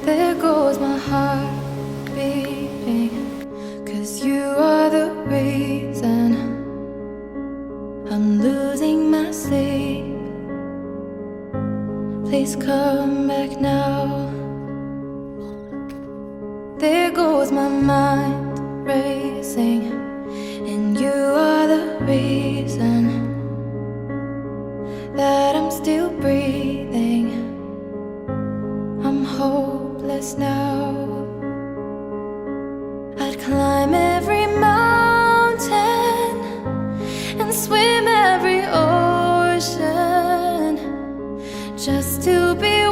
There goes my heart beating, 'cause you are the reason I'm losing my sleep. Please come back now. There goes my mind racing, and you are the reason that I'm still breathing. I'm hopeless now. I'd climb every mountain and swim every ocean just to be